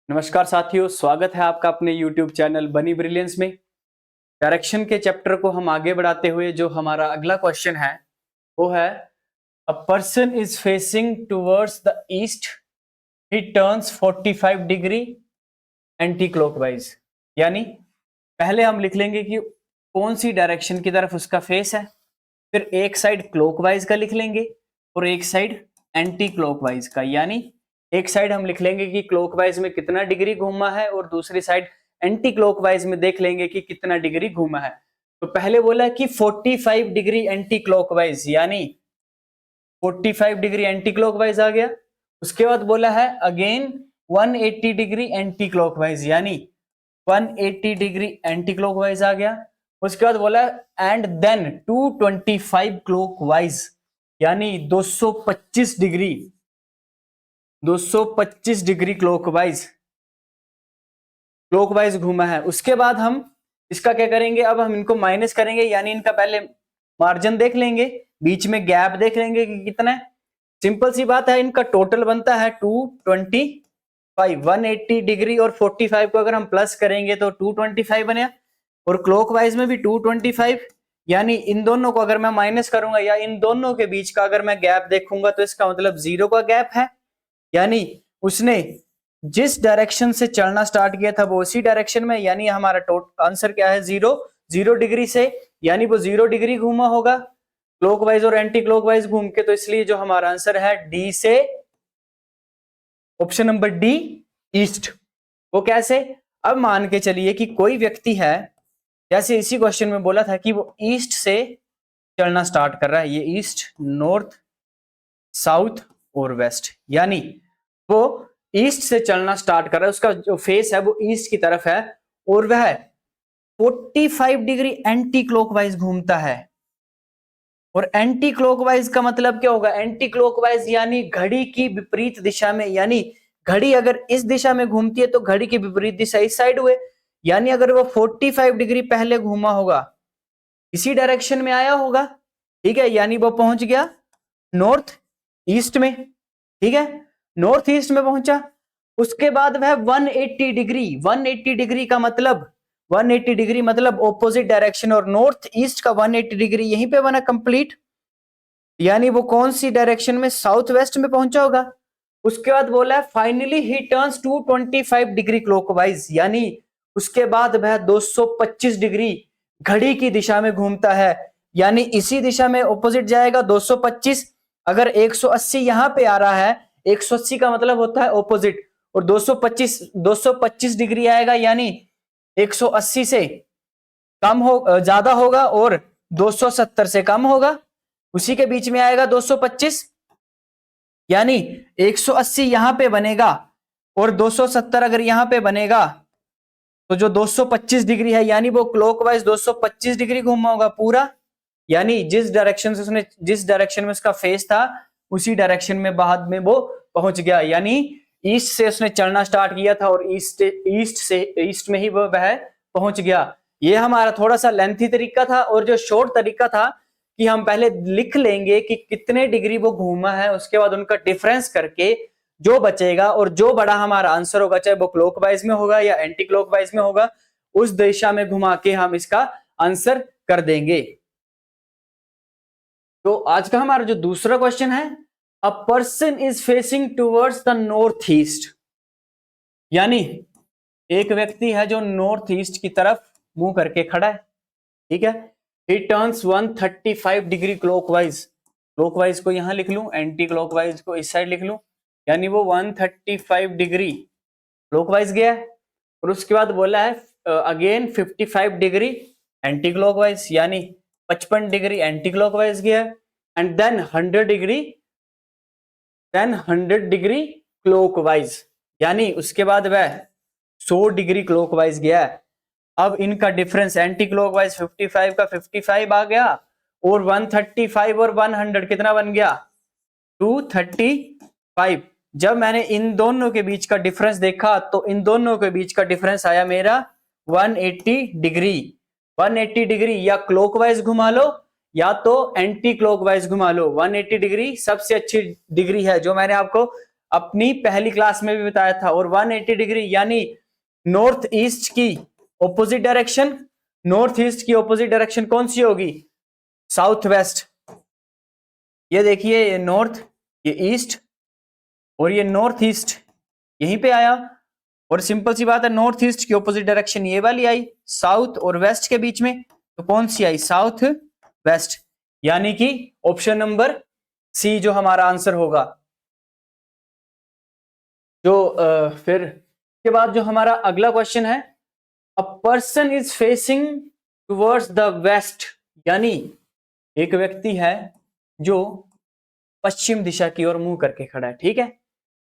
नमस्कार साथियों, स्वागत है आपका अपने YouTube चैनल बनी ब्रिलियंस में। डायरेक्शन के चैप्टर को हम आगे बढ़ाते हुए जो हमारा अगला क्वेश्चन है वो है a person is facing towards the east, he turns 45 degree anti clockwise. यानी पहले हम लिख लेंगे कि कौन सी डायरेक्शन की तरफ उसका फेस है, फिर एक साइड क्लॉकवाइज का लिख लेंगे और एक साइड एंटी क्लॉकवाइज का। यानी एक साइड हम लिख लेंगे कि क्लॉकवाइज में कितना डिग्री घूमा है और दूसरी साइड एंटी क्लॉकवाइज में देख लेंगे कि कितना डिग्री घूमा है। तो पहले बोला कि 45 डिग्री एंटी क्लॉकवाइज, यानी 45 डिग्री एंटी क्लॉकवाइज आ गया। उसके बाद बोला है अगेन 180 डिग्री एंटी क्लॉकवाइज, यानी 180 डिग्री एंटी क्लॉकवाइज आ गया। उसके बाद बोला एंड देन 225 क्लॉकवाइज, यानी 225 डिग्री क्लॉकवाइज घूमा है। उसके बाद हम इसका क्या करेंगे, अब हम इनको माइनस करेंगे, यानी इनका पहले मार्जिन देख लेंगे, बीच में गैप देख लेंगे कि कितना है। सिंपल सी बात है, इनका टोटल बनता है 225। 180 डिग्री और 45 को अगर हम प्लस करेंगे तो 225 बनेगा, और क्लॉकवाइज में भी 225। यानी इन दोनों को अगर मैं माइनस करूंगा या इन दोनों के बीच का अगर मैं गैप देखूंगा तो इसका मतलब 0 का गैप है। यानी उसने जिस डायरेक्शन से चलना स्टार्ट किया था वो उसी डायरेक्शन में, यानी हमारा टोटल आंसर क्या है 0 डिग्री से, यानी वो 0 डिग्री घूमा होगा क्लॉकवाइज और एंटी क्लॉकवाइज घूम के। तो इसलिए जो हमारा आंसर है डी से, ऑप्शन नंबर डी ईस्ट। वो कैसे, अब मान के चलिए कि कोई व्यक्ति है, जैसे इसी क्वेश्चन में बोला था कि वो ईस्ट से चलना स्टार्ट कर रहा है, ये ईस्ट, नॉर्थ, साउथ और वेस्ट, यानी वो ईस्ट से चलना स्टार्ट कर रहा है, उसका जो फेस है वो ईस्ट की तरफ है और वह 45 डिग्री एंटी क्लॉकवाइज घूमता है। और एंटी क्लॉकवाइज का मतलब क्या होगा, एंटी क्लॉकवाइज यानी घड़ी की विपरीत दिशा में, यानी घड़ी अगर इस दिशा में घूमती है तो घड़ी की विपरीत दिशा इस साइड हुए। यानी अगर वो 45 डिग्री पहले घूमा होगा, इसी डायरेक्शन में आया होगा, ठीक है, यानी वो पहुंच गया नॉर्थ ईस्ट में, ठीक है, नॉर्थ ईस्ट में पहुंचा। उसके बाद वह 180 डिग्री का मतलब 180 डिग्री मतलब ऑपोजिट डायरेक्शन, और नॉर्थ ईस्ट का 180 डिग्री यहीं पे बना कंप्लीट, यानी वो कौन सी डायरेक्शन में, साउथ वेस्ट में पहुंचा होगा। उसके बाद बोला है finally he turns 225 degree clockwise, यानी उसके बाद वह 225 डिग्री घड़ी की दिशा में घूमता है, यानी इसी दिशा में ऑपोजिट जाएगा 225। अगर 180 यहां पे आ रहा है, 180 का मतलब होता है ऑपोजिट, और 225 डिग्री आएगा, यानी 180 से कम हो, ज्यादा होगा, और 270 से कम होगा, उसी के बीच में आएगा 225। यानी 180 यहां पे बनेगा और 270 अगर यहां पे बनेगा तो जो 225 डिग्री है, यानी वो क्लॉकवाइज 225 डिग्री घूमा होगा पूरा। यानी जिस डायरेक्शन में उसका फेस था उसी डायरेक्शन में बाद में वो पहुंच गया, यानी ईस्ट से उसने चलना स्टार्ट किया था और ईस्ट में ही वह पहुंच गया। ये हमारा थोड़ा सा लेंथी तरीका था, और जो शॉर्ट तरीका था कि हम पहले लिख लेंगे कि कितने डिग्री वो घूमा है, उसके बाद उनका डिफरेंस करके जो बचेगा और जो बड़ा हमारा आंसर होगा, चाहे वो क्लॉकवाइज में होगा या एंटी क्लॉकवाइज में होगा, उस दिशा में घुमा के हम इसका आंसर कर देंगे। तो आज का हमारा जो दूसरा क्वेश्चन है, a person is facing towards the north east, यानी एक व्यक्ति है जो नॉर्थ ईस्ट की तरफ मुंह करके खड़ा है, ठीक है। ही टर्न्स 135 डिग्री क्लॉकवाइज, क्लॉकवाइज को यहां लिख लूं, एंटी क्लॉकवाइज को इस साइड लिख लूं, यानी वो 135 डिग्री क्लॉकवाइज गया है। और उसके बाद बोला है अगेन 55 डिग्री एंटी क्लॉकवाइज, यानी 55 डिग्री एंटी क्लॉकवाइज गया है, एंड देन 100 डिग्री क्लॉकवाइज, यानी उसके बाद वह 100 डिग्री क्लॉकवाइज गया है। अब इनका डिफरेंस एंटी क्लॉकवाइज 55 का 55 आ गया, और 135 और 100 कितना बन गया, 235। जब मैंने इन दोनों के बीच का डिफरेंस देखा तो इन दोनों के बीच का डिफरेंस आया मेरा 180 डिग्री। 180 डिग्री या क्लॉकवाइज घुमा लो या तो एंटी क्लॉकवाइज घुमा लो, 180 डिग्री सबसे अच्छी डिग्री है जो मैंने आपको अपनी पहली क्लास में भी बताया था। और 180 डिग्री यानी नॉर्थ ईस्ट की ऑपोजिट डायरेक्शन, नॉर्थ ईस्ट की ऑपोजिट डायरेक्शन कौन सी होगी? South west. ये देखिए, ये नॉर्थ, ये ईस्ट और ये नॉर्थ ईस्ट यहीं पे आया। और सिंपल सी बात है, नॉर्थ ईस्ट की ऑपोजिट डायरेक्शन ये वाली आई, साउथ और वेस्ट के बीच में, तो कौन सी आई? South west. यानी कि ऑप्शन नंबर सी जो हमारा आंसर होगा। जो फिर के बाद जो हमारा अगला क्वेश्चन है, a person is facing towards the west, यानी एक व्यक्ति है जो पश्चिम दिशा की ओर मुंह करके खड़ा है, ठीक है।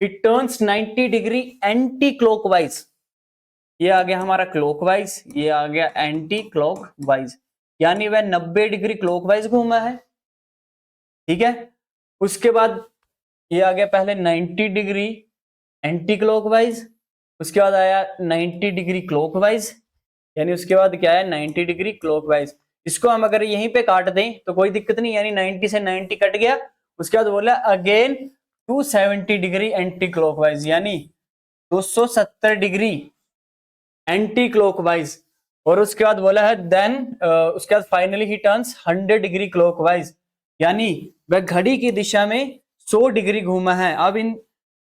It turns 90 degree anti clockwise, ये आ गया हमारा क्लॉकवाइज, ये आ गया एंटी क्लॉकवाइज, यानी वह 90 डिग्री क्लॉकवाइज घूमा है, ठीक है। उसके बाद ये आ गया पहले 90 डिग्री एंटी क्लॉकवाइज, उसके बाद आया 90 डिग्री क्लॉकवाइज, यानी उसके बाद क्या है? 90 डिग्री क्लॉकवाइज। इसको हम अगर यहीं पे काट दें तो कोई दिक्कत नहीं, यानी 90 से 90 कट गया। उसके बाद बोला अगेन 270 डिग्री एंटी क्लॉकवाइज, यानी 270 डिग्री एंटी क्लॉकवाइज। और उसके बाद बोला है देन उसके बाद finally he turns 100 degree clockwise, यानी वह घड़ी की दिशा में 100 डिग्री घूमा है। अब इन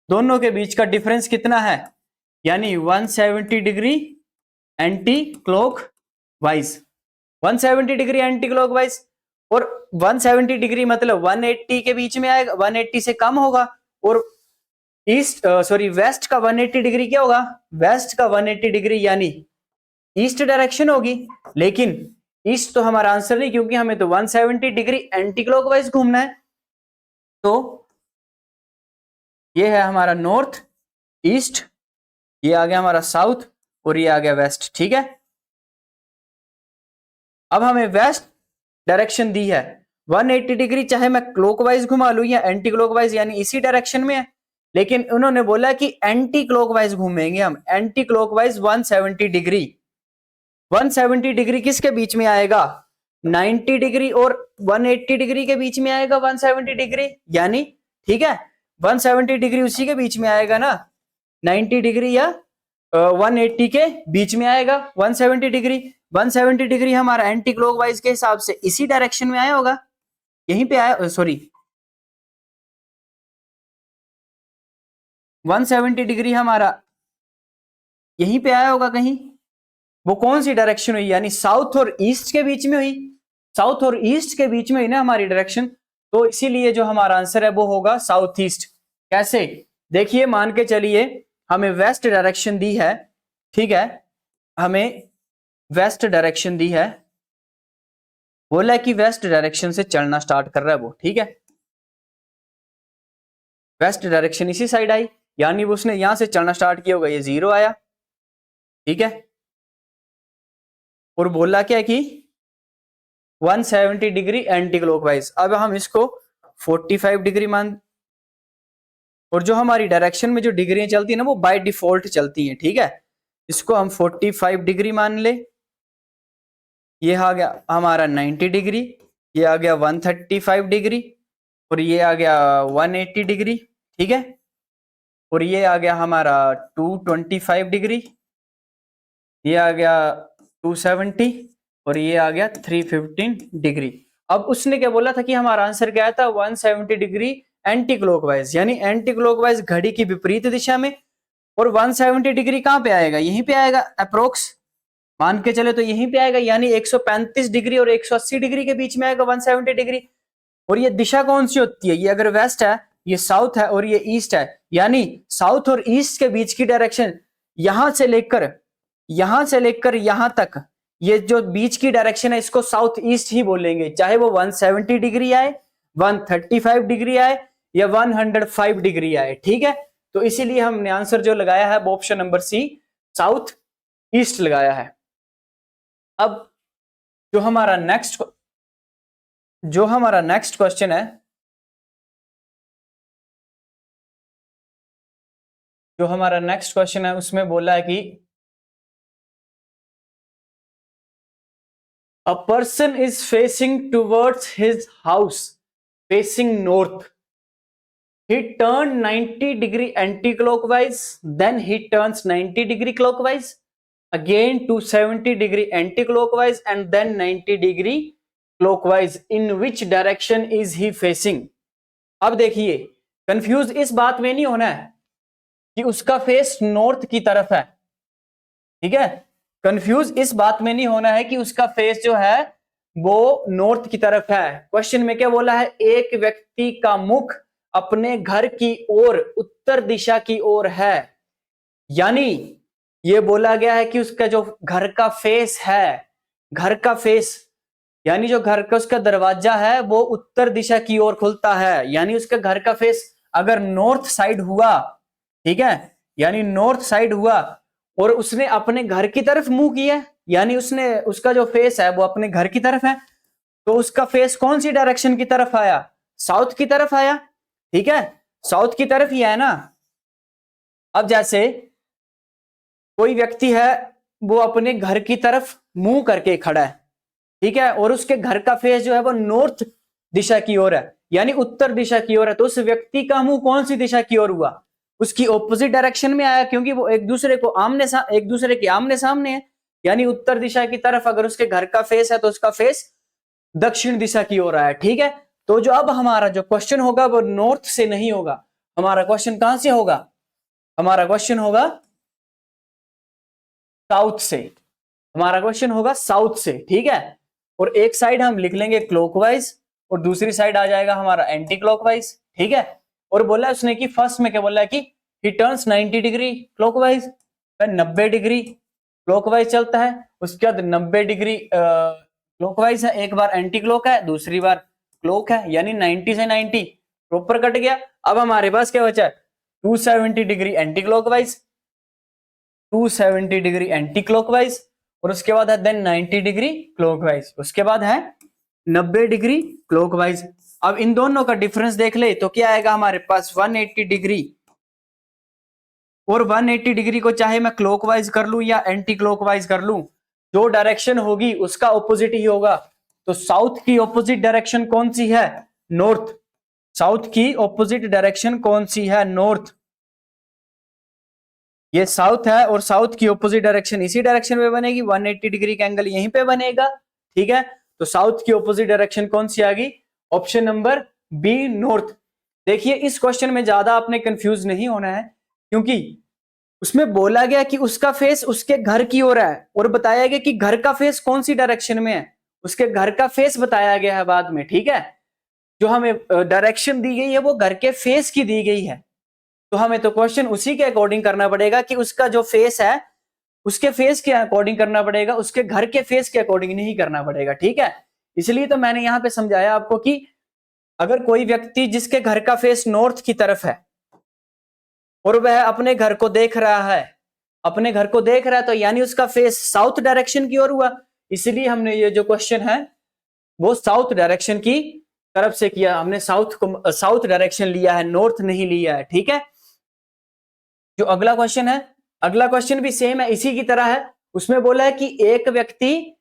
दोनों के बीच का डिफरेंस कितना है? यानी 170 degree anti clockwise, 170 degree anti clockwise. और 170 डिग्री मतलब 180 के बीच में आएगा, 180 से कम होगा। और ईस्ट सॉरी वेस्ट का 180 डिग्री क्या होगा? वेस्ट का 180 डिग्री यानी ईस्ट डायरेक्शन होगी। लेकिन ईस्ट तो हमारा आंसर नहीं, क्योंकि हमें तो 170 डिग्री एंटी क्लॉकवाइज घूमना है। तो ये है हमारा नॉर्थ ईस्ट, ये आ गया हमारा साउथ और ये आ गया वेस्ट, ठीक है। अब हमें वेस्ट डायरेक्शन दी है 180 डिग्री, चाहे मैं क्लॉकवाइज घुमा लूं या एंटी क्लॉकवाइज, यानी इसी डायरेक्शन में है। लेकिन उन्होंने बोला कि एंटी क्लॉकवाइज घूमेंगे हम, एंटी क्लॉकवाइज 170 डिग्री। 170 डिग्री किसके बीच में आएगा? 90 डिग्री और 180 डिग्री के बीच में आएगा 170 डिग्री, यानी ठीक है 170 डिग्री उसी के बीच में आएगा ना, 90 डिग्री या 180 के बीच में आएगा 170 डिग्री। 170 डिग्री हमारा एंटी क्लॉकवाइज के हिसाब से इसी डायरेक्शन में आया होगा, यहीं पे आया, सॉरी 170 डिग्री हमारा यहीं पे आया होगा कहीं। वो कौन सी डायरेक्शन हुई? यानी साउथ और ईस्ट के बीच में हुई, साउथ और ईस्ट के बीच में हुई ना हमारी डायरेक्शन, तो इसीलिए जो हमारा आंसर है वो होगा साउथ ईस्ट। कैसे? देखिए, मान के चलिए हमें वेस्ट डायरेक्शन दी है, ठीक है, हमें वेस्ट डायरेक्शन दी है, बोला कि वेस्ट डायरेक्शन से चलना स्टार्ट कर रहा है वो, ठीक है। वेस्ट डायरेक्शन इसी साइड आई, यानी वो उसने यहां से चलना स्टार्ट किया होगा, ये 0 आया, ठीक है। और बोला क्या कि 170 डिग्री एंटी क्लॉकवाइज। अब हम इसको 45 डिग्री मान, और जो हमारी डायरेक्शन में जो डिग्रियां चलती है ना वो बाय डिफॉल्ट चलती हैं, ठीक है। इसको हम 45 डिग्री मान ले, ये आ गया हमारा 90 डिग्री, ये आ गया 135 डिग्री और ये आ गया 180 डिग्री, ठीक है। और ये आ गया हमारा 225 डिग्री, ये आ गया 270 और ये आ गया 315 डिग्री। अब उसने क्या बोला था कि हमारा आंसर क्या आया था? 170 डिग्री एंटी क्लॉकवाइज, यानी एंटी क्लॉकवाइज घड़ी की विपरीत दिशा में। और 170 डिग्री कहां पे आएगा? यहीं पे आएगा अप्रोक्स, मान के चले तो यहीं पे आएगा, यानी 135 डिग्री और 180 डिग्री के बीच में आएगा 170 डिग्री। और ये दिशा कौन सी होती है? ये अगर वेस्ट है, ये साउथ है और ये ईस्ट है, यानी साउथ और ईस्ट के बीच की डायरेक्शन यहां से लेकर यहां तक, ये जो बीच की डायरेक्शन है इसको साउथ ईस्ट ही बोलेंगे, चाहे वो 170 डिग्री आए, 135 डिग्री आए या 105 डिग्री आए, ठीक है। तो इसीलिए हमने आंसर जो लगाया है वो option number C south east लगाया है। अब जो हमारा नेक्स्ट क्वेश्चन है, जो हमारा नेक्स्ट क्वेश्चन है उसमें बोला है कि अ person is facing towards his house facing north, he turned 90 degree anti-clockwise, then he turns 90 degree clockwise, again to 70 degree anti-clockwise and then 90 degree clockwise. In which direction is he facing? अब देखिए, confuse इस बात में नहीं होना है कि उसका फेस नॉर्थ की तरफ है, ठीक है। कंफ्यूज इस बात में नहीं होना है कि उसका फेस जो है वो नॉर्थ की तरफ है। क्वेश्चन में क्या बोला है, एक व्यक्ति का मुख अपने घर की ओर उत्तर दिशा की ओर है, यानी ये बोला गया है कि उसका जो घर का फेस है, घर का फेस यानी जो घर का उसका दरवाजा है वो उत्तर दिशा की ओर खुलता है, यानी उसका घर का फेस अगर नॉर्थ साइड हुआ, ठीक है, यानी नॉर्थ साइड हुआ और उसने अपने घर की तरफ मुंह किया, यानी उसने उसका जो फेस है वो अपने घर की तरफ है, तो उसका फेस कौन सी डायरेक्शन की तरफ आया, साउथ की तरफ आया, ठीक है, साउथ की तरफ ही है ना। अब जैसे कोई व्यक्ति है वो अपने घर की तरफ मुंह करके खड़ा है, ठीक है, और उसके घर का फेस जो है वो नॉर्थ दिशा की ओर है, यानी उत्तर दिशा की ओर है, तो उस व्यक्ति का मुंह कौन सी दिशा की ओर हुआ, उसकी ऑपोजिट डायरेक्शन में आया, क्योंकि वो एक दूसरे के आमने सामने है, यानी उत्तर दिशा की तरफ अगर उसके घर का फेस है तो उसका फेस दक्षिण दिशा की ओर आया, ठीक है। तो जो अब हमारा जो क्वेश्चन होगा वो नॉर्थ से नहीं होगा, हमारा क्वेश्चन कहां से होगा, हमारा क्वेश्चन होगा साउथ से, हमारा क्वेश्चन होगा साउथ से, ठीक है। और एक साइड हम लिख लेंगे क्लॉकवाइज और दूसरी साइड आ जाएगा हमारा एंटी क्लॉकवाइज, ठीक है। और बोला उसने कि फर्स्ट में क्या बोला है कि ही turns 90 degree clockwise, 90 degree clockwise चलता है, उसके बाद 90 डिग्री क्लॉकवाइज है, एक बार एंटी क्लॉक है दूसरी बार क्लॉक है, यानी 90 से 90 प्रॉपर कट गया। अब हमारे पास क्या बचा है, 270 degree anti clockwise, 270 degree anti clockwise और उसके बाद है देन 90 डिग्री क्लॉकवाइज, उसके बाद है 90 डिग्री क्लॉकवाइज। अब इन दोनों का डिफरेंस देख ले तो क्या आएगा हमारे पास 180 डिग्री, और 180 डिग्री को चाहे मैं क्लॉकवाइज कर लूं या एंटी क्लॉकवाइज कर लूं, जो डायरेक्शन होगी उसका ऑपोजिट ही होगा। तो साउथ की ऑपोजिट डायरेक्शन कौन सी है, नॉर्थ, साउथ की ऑपोजिट डायरेक्शन कौन सी है, नॉर्थ, ये साउथ है और साउथ की ऑपोजिट डायरेक्शन इसी डायरेक्शन में बनेगी, 180 डिग्री का एंगल यहीं पे बनेगा, ठीक है। तो साउथ की ऑपोजिट डायरेक्शन कौन सी आ गई, ऑप्शन नंबर बी नॉर्थ। देखिए इस क्वेश्चन में ज्यादा आपने कंफ्यूज नहीं होना है, क्योंकि उसमें बोला गया कि उसका फेस उसके घर की ओर है और बताया गया कि घर का फेस कौन सी डायरेक्शन में है, उसके घर का फेस बताया गया है बाद में, ठीक है। जो हमें डायरेक्शन दी गई है वो घर के फेस की दी गई है, तो हमें तो क्वेश्चन उसी के अकॉर्डिंग करना पड़ेगा कि उसका जो फेस है उसके फेस के अकॉर्डिंग करना पड़ेगा, उसके घर के फेस के अकॉर्डिंग नहीं करना पड़ेगा, ठीक है। इसलिए तो मैंने यहां पे समझाया आपको कि अगर कोई व्यक्ति जिसके घर का फेस नॉर्थ की तरफ है और वह अपने घर को देख रहा है, अपने घर को देख रहा है, तो यानी उसका फेस साउथ डायरेक्शन की ओर हुआ, इसलिए हमने ये जो क्वेश्चन है वो साउथ डायरेक्शन की तरफ से किया, हमने साउथ डायरेक्शन लिया है, नॉर्थ नहीं लिया है, ठीक है। जो अगला क्वेश्चन है, अगला क्वेश्चन भी सेम है, इसी की तरह है, उसमें बोला है कि एक व्यक्ति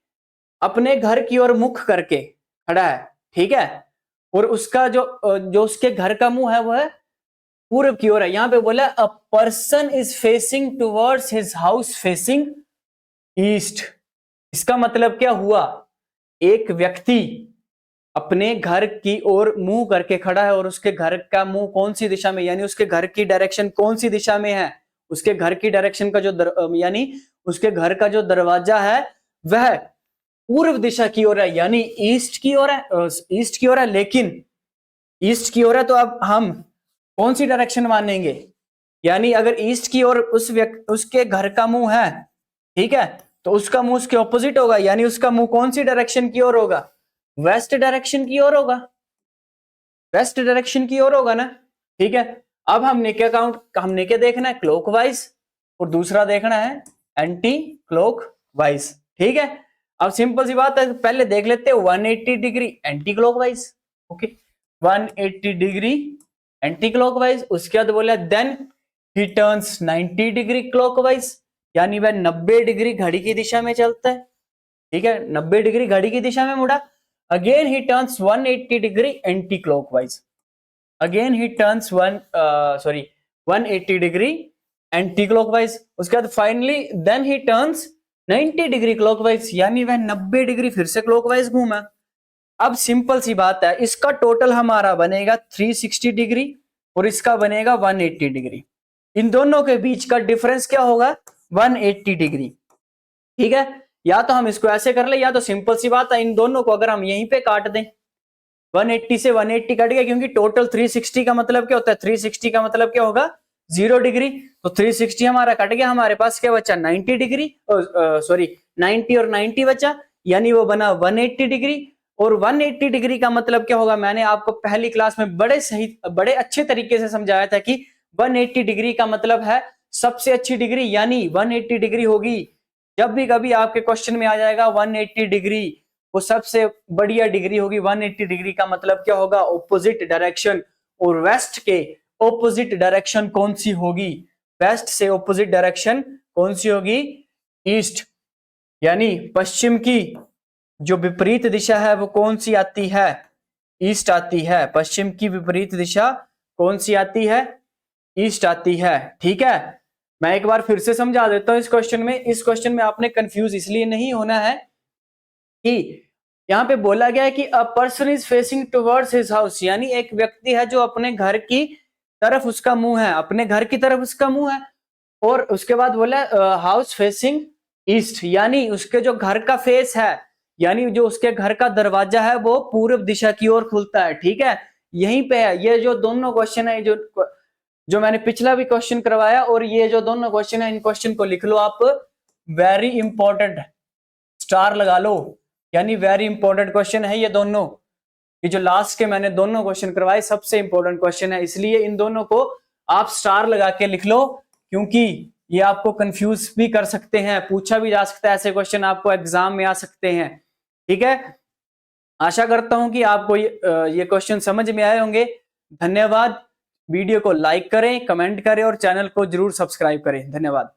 अपने घर की ओर मुख करके खड़ा है, ठीक है, और उसका जो उसके घर का मुंह है वो है पूर्व की ओर है। यहां पे बोला अ person is facing towards his house facing east, इसका मतलब क्या हुआ, एक व्यक्ति अपने घर की ओर मुंह करके खड़ा है और उसके घर का मुंह कौन सी दिशा में, यानी उसके घर की डायरेक्शन कौन सी दिशा में है, उसके घर की डायरेक्शन का जो यानी उसके घर का जो दरवाजा है वह पूर्व दिशा की ओर है, यानी ईस्ट की ओर है, ईस्ट की ओर है, लेकिन ईस्ट की ओर है तो अब हम कौन सी डायरेक्शन मानेंगे, यानी अगर ईस्ट की ओर उसके घर का मुंह है, ठीक है, तो उसका मुंह उसके ऑपोजिट होगा, यानी उसका मुंह कौन सी डायरेक्शन की ओर होगा, वेस्ट डायरेक्शन की ओर होगा, वेस्ट डायरेक्शन की ओर होगा ना, ठीक है। अब हमने क्या देखना है, क्लॉकवाइज, और दूसरा देखना है एंटी क्लॉकवाइज, ठीक है। अब सिंपल सी बात है, पहले देख लेते हैं 180 degree anti clockwise, okay, 180 degree anti clockwise, उसके बाद बोला then he turns 90 degree clockwise, यानी वह 90 डिग्री घड़ी की दिशा में चलता है, ठीक है, 90 डिग्री घड़ी की दिशा में मुड़ा, again he turns 180 degree anti clockwise, again he turns 180 degree anti clockwise. उसके बाद finally then he turns 90 degree clockwise, यानी वह 90 डिग्री फिर से क्लॉकवाइज घूमा। अब सिंपल सी बात है, इसका टोटल हमारा बनेगा 360 डिग्री और इसका बनेगा 180 डिग्री। इन दोनों के बीच का डिफरेंस क्या होगा? 180 डिग्री। ठीक है, या तो हम इसको ऐसे कर ले, या तो सिंपल सी बात है, इन दोनों को अगर हम यहीं पे काट दें, 180 से 180 कट गया, क्योंकि टोटल 360 का मतलब क्या होता है? 360 का मतलब क्या होगा? 0 डिग्री। तो 360 हमारा कट गया, हमारे पास क्या बचा? 90 डिग्री, सॉरी 90 और 90 बचा, यानी वो बना 180 डिग्री। और 180 डिग्री का मतलब क्या होगा? मैंने आपको पहली क्लास में बड़े अच्छे तरीके से समझाया था कि 180 डिग्री का मतलब है सबसे अच्छी डिग्री, यानी 180 डिग्री होगी। जब भी कभी आपके क्वेश्चन में आ जाएगा 180 डिग्री, वो सबसे बढ़िया डिग्री होगी। 180 डिग्री का मतलब क्या होगा? Opposite direction. और वेस्ट के ऑपोजिट डायरेक्शन कौन सी होगी? वेस्ट से ऑपोजिट डायरेक्शन कौन सी होगी? ईस्ट। यानी पश्चिम की जो विपरीत दिशा है वो कौन सी आती है? ईस्ट आती है। पश्चिम की विपरीत दिशा कौन सी आती है? ईस्ट आती है। ठीक है, मैं एक बार फिर से समझा देता हूं इस क्वेश्चन में। इस क्वेश्चन में आपने कंफ्यूज इसलिए नहीं होना है कि यहाँ पे बोला गया है कि अ person is facing towards his house, यानी एक व्यक्ति है जो अपने घर की तरफ उसका मुंह है, अपने घर की तरफ उसका मुंह है। और उसके बाद बोला हाउस फेसिंग ईस्ट, यानी उसके जो घर का फेस है, यानी जो उसके घर का दरवाजा है वो पूर्व दिशा की ओर खुलता है। ठीक है, यहीं पे है ये जो दोनों क्वेश्चन है, जो मैंने पिछला भी क्वेश्चन करवाया, और ये जो दोनों क्वेश्चन है, इन क्वेश्चन को लिख लो आप, वेरी इंपॉर्टेंट, स्टार लगा लो, यानी वेरी इंपॉर्टेंट क्वेश्चन है ये दोनों। ये जो लास्ट के मैंने दोनों क्वेश्चन करवाए सबसे इंपॉर्टेंट क्वेश्चन है, इसलिए इन दोनों को आप स्टार लगा के लिख लो, क्योंकि ये आपको कंफ्यूज भी कर सकते हैं, पूछा भी जा सकता है, ऐसे क्वेश्चन आपको एग्जाम में आ सकते हैं। ठीक है, आशा करता हूं कि आपको ये क्वेश्चन समझ में आए होंगे। धन्यवाद। वीडियो को लाइक करें, कमेंट करें और चैनल को जरूर सब्सक्राइब करें। धन्यवाद।